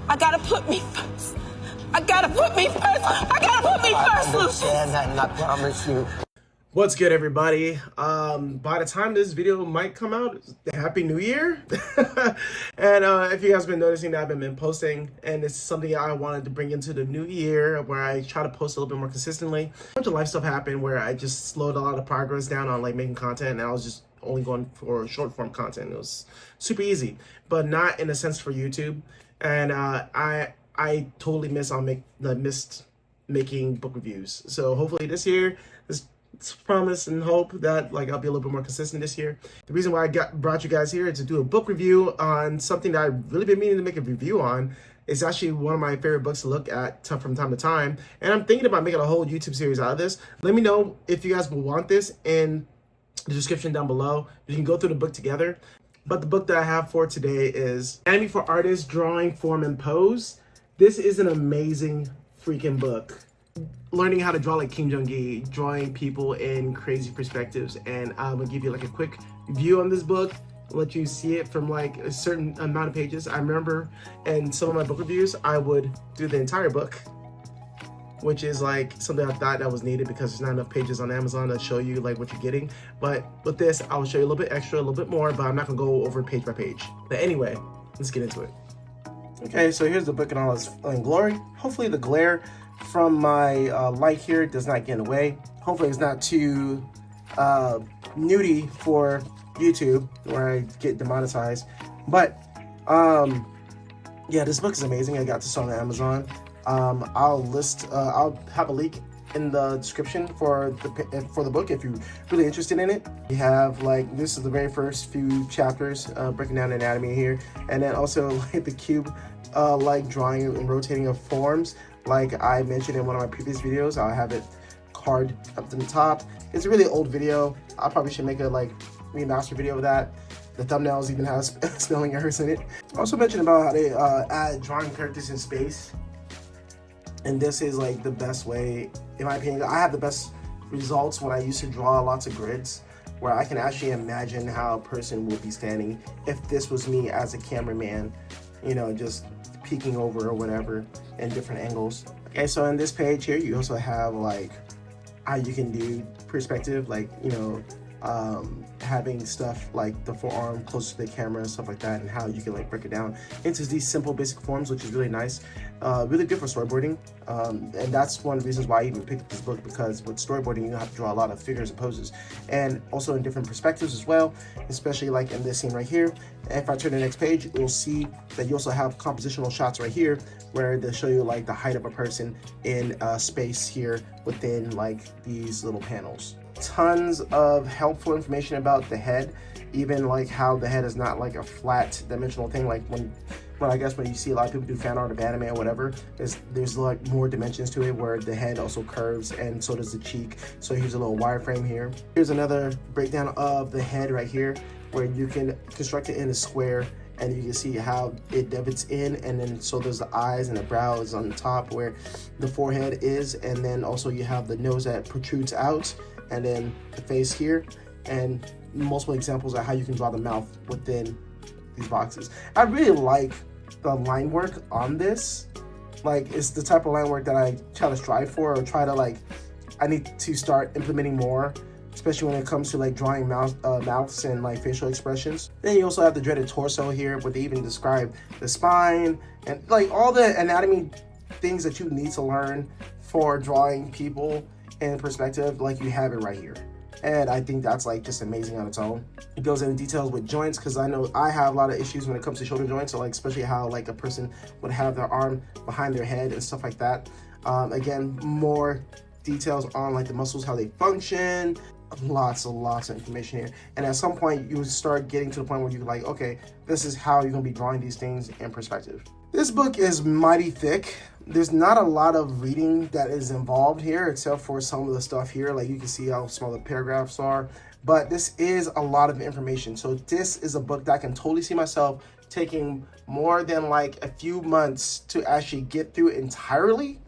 I gotta put me first. I gotta put me first. I gotta put me first, Lucius. I understand that, and I promise you. What's good, everybody? By the time this video might come out, Happy New Year. And if you guys have been noticing that I've been posting, and it's something I wanted to bring into the new year where I try to post a little bit more consistently. A bunch of life stuff happened where I just slowed a lot of progress down on like making content, and I was just only going for short form content. It was super easy, but not in a sense for YouTube. And I totally missed making book reviews. So hopefully this year, it's promise and hope that like I'll be a little bit more consistent this year. The reason why I brought you guys here is to do a book review on something that I've really been meaning to make a review on. It's actually one of my favorite books to look at from time to time, and I'm thinking about making a whole YouTube series out of this. Let me know if you guys will want this in the description down below. You can go through the book together. But the book that I have for today is Anatomy for Artists: Drawing, Form, and Pose. This is an amazing freaking book. Learning how to draw like Kim Jong-gi, drawing people in crazy perspectives, and I'm gonna give you like a quick view on this book, let you see it from like a certain amount of pages. I remember in some of my book reviews, I would do the entire book, which is like something I thought that was needed because there's not enough pages on Amazon to show you like what you're getting. But with this, I will show you a little bit extra, a little bit more, but I'm not gonna go over page by page. But anyway, let's get into it. Okay, so here's the book in all its glory. Hopefully the glare from my light here does not get in the way. Hopefully it's not too nudie for YouTube where I get demonetized. But yeah, this book is amazing. I got this on Amazon. I'll have a link in the description for the book if you're really interested in it. We have like, this is the very first few chapters breaking down anatomy here, and then also like the cube like drawing and rotating of forms. Like I mentioned in one of my previous videos, I'll have it card up to the top. It's a really old video. I probably should make a like remaster video of that. The thumbnails even has spelling errors in it. I also mentioned about how they add drawing characters in space. And this is like the best way, in my opinion. I have the best results when I used to draw lots of grids, where I can actually imagine how a person would be standing if this was me as a cameraman, you know, just peeking over or whatever in different angles. Okay, so in this page here, you also have like how you can do perspective, like, you know, having stuff like the forearm close to the camera and stuff like that, and how you can like break it down into these simple basic forms, which is really nice, really good for storyboarding. And that's one of the reasons why I even picked up this book, because with storyboarding you have to draw a lot of figures and poses, and also in different perspectives as well, especially like in this scene right here. If I turn to the next page, you'll see that you also have compositional shots right here where they show you like the height of a person in space here within like these little panels. Tons of helpful information about the head, even like how the head is not like a flat dimensional thing, like when I guess when you see a lot of people do fan art of anime or whatever, there's like more dimensions to it where the head also curves, and so does the cheek. So here's a little wireframe here. Here's another breakdown of the head right here, where you can construct it in a square, and you can see how it divots in, and then so there's the eyes and the brows on the top where the forehead is, and then also you have the nose that protrudes out, and then the face here, and multiple examples of how you can draw the mouth within these boxes. I really like the line work on this. Like, it's the type of line work that I try to strive for, or try to like, I need to start implementing more, especially when it comes to like drawing mouths and like facial expressions. Then you also have the dreaded torso here, where they even describe the spine and like all the anatomy things that you need to learn for drawing people in perspective. Like, you have it right here, and I think that's like just amazing on its own. It goes into details with joints, because I know I have a lot of issues when it comes to shoulder joints, so like especially how like a person would have their arm behind their head and stuff like that. Again, more details on like the muscles, how they function. Lots of information here, and at some point you start getting to the point where you're like, okay, this is how you're gonna be drawing these things in perspective. This book is mighty thick. There's not a lot of reading that is involved here, except for some of the stuff here. Like, you can see how small the paragraphs are, but this is a lot of information. So this is a book that I can totally see myself taking more than like a few months to actually get through entirely.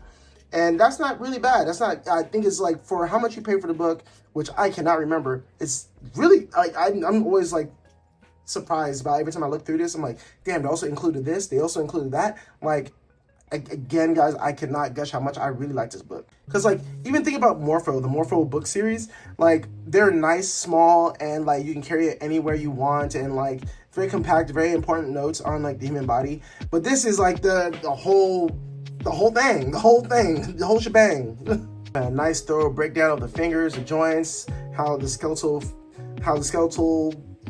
And that's not really bad. That's not, I think it's like, for how much you pay for the book, which I cannot remember, it's really like, I'm always like surprised by every time I look through this. I'm like, damn, they also included this. They also included that. Like, again, guys, I cannot gush how much I really like this book. Because, like, even think about Morpho, the Morpho book series. Like, they're nice, small, and, like, you can carry it anywhere you want. And, like, very compact, very important notes on, like, the human body. But this is, like, the whole thing, the whole shebang. A nice, thorough breakdown of the fingers, the joints, how the skeletal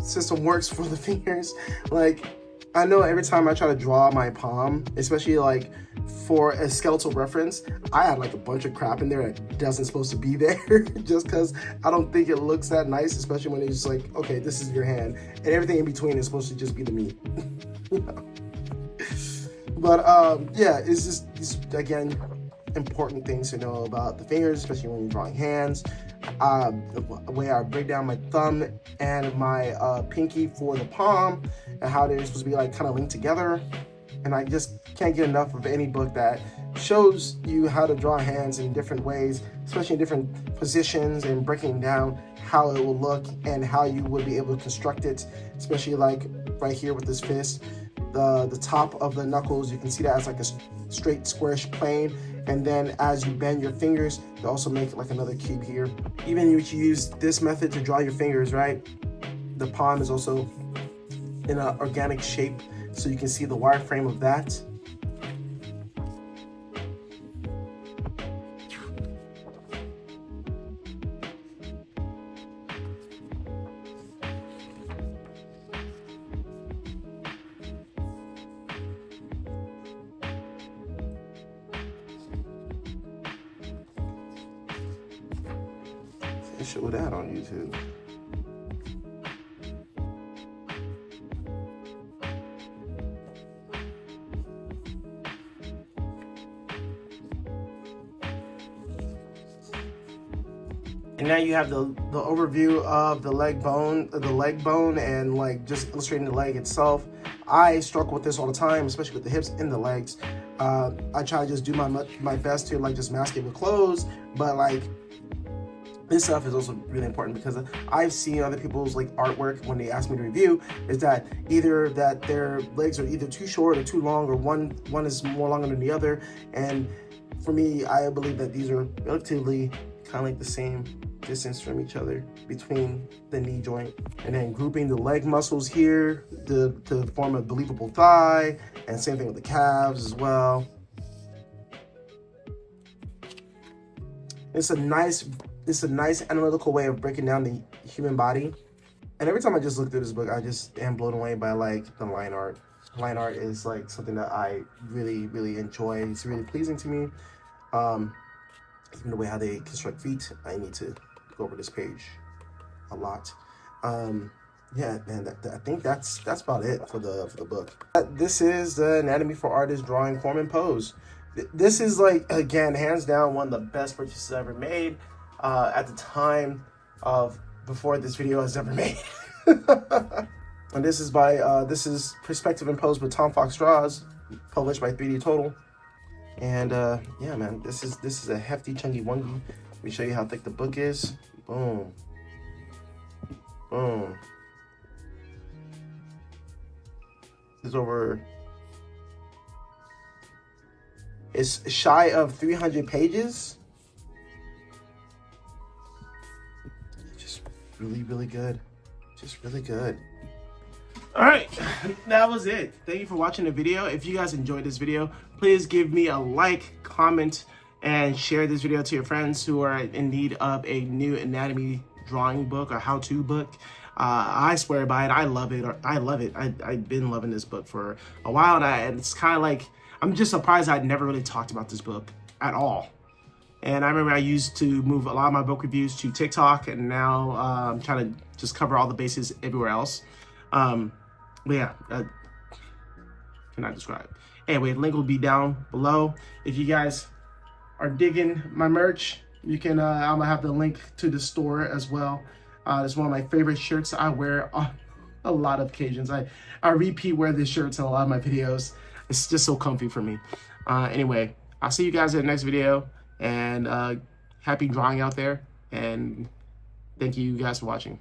system works for the fingers. Like, I know every time I try to draw my palm, especially like for a skeletal reference, I had like a bunch of crap in there that doesn't supposed to be there just because I don't think it looks that nice, especially when it's like, okay, this is your hand, and everything in between is supposed to just be the meat. You know? But yeah, it's again, important things to know about the fingers, especially when you're drawing hands. The way I break down my thumb and my pinky for the palm, and how they're supposed to be like kind of linked together. And I just can't get enough of any book that shows you how to draw hands in different ways, especially in different positions, and breaking down how it will look and how you would be able to construct it, especially like right here with this fist. The top of the knuckles, you can see that as like a straight squarish plane, and then as you bend your fingers, you also make like another cube here. Even if you use this method to draw your fingers, right, the palm is also in an organic shape, so you can see the wireframe of that. They show that on YouTube. And now you have the overview of the leg bone, and like just illustrating the leg itself. I struggle with this all the time, especially with the hips and the legs. I try to just do my best to like just mask it with clothes, but like this stuff is also really important because I've seen other people's like artwork when they ask me to review, is that either that their legs are either too short or too long, or one is more longer than the other. And for me, I believe that these are relatively kind of like the same distance from each other between the knee joint, and then grouping the leg muscles here to form a believable thigh, and same thing with the calves as well. It's a nice analytical way of breaking down the human body. And every time I just look through this book, I just am blown away by like the line art. Line art is like something that I really, really enjoy. It's really pleasing to me. Even the way how they construct feet, I need to go over this page a lot. Yeah, man, I think that's about it for the book. This is the Anatomy for Artists drawing form and pose. This is like, again, hands down one of the best purchases I ever made at the time of before this video was ever made. And this is by this is Perspective and Pose with Tom Fox Draws, published by 3D Total. And yeah, man, this is a hefty chunky onegie. Let me show you how thick the book is. Boom, boom. It's over. It's shy of 300 pages. Just really, really good. Just really good. All right, that was it. Thank you for watching the video. If you guys enjoyed this video, please give me a like, comment, and share this video to your friends who are in need of a new anatomy drawing book or how-to book. I swear by it. I love it. I've been loving this book for a while, and it's kind of like, I'm just surprised I'd never really talked about this book at all. And I remember I used to move a lot of my book reviews to TikTok, and now I'm trying to just cover all the bases everywhere else. But yeah, cannot describe. Anyway, link will be down below. If you guys are digging my merch, you can, I'm gonna have the link to the store as well. It's one of my favorite shirts I wear on a lot of occasions. I repeat wear this shirts in a lot of my videos. It's just so comfy for me. Anyway, I'll see you guys in the next video, and happy drawing out there, and thank you guys for watching.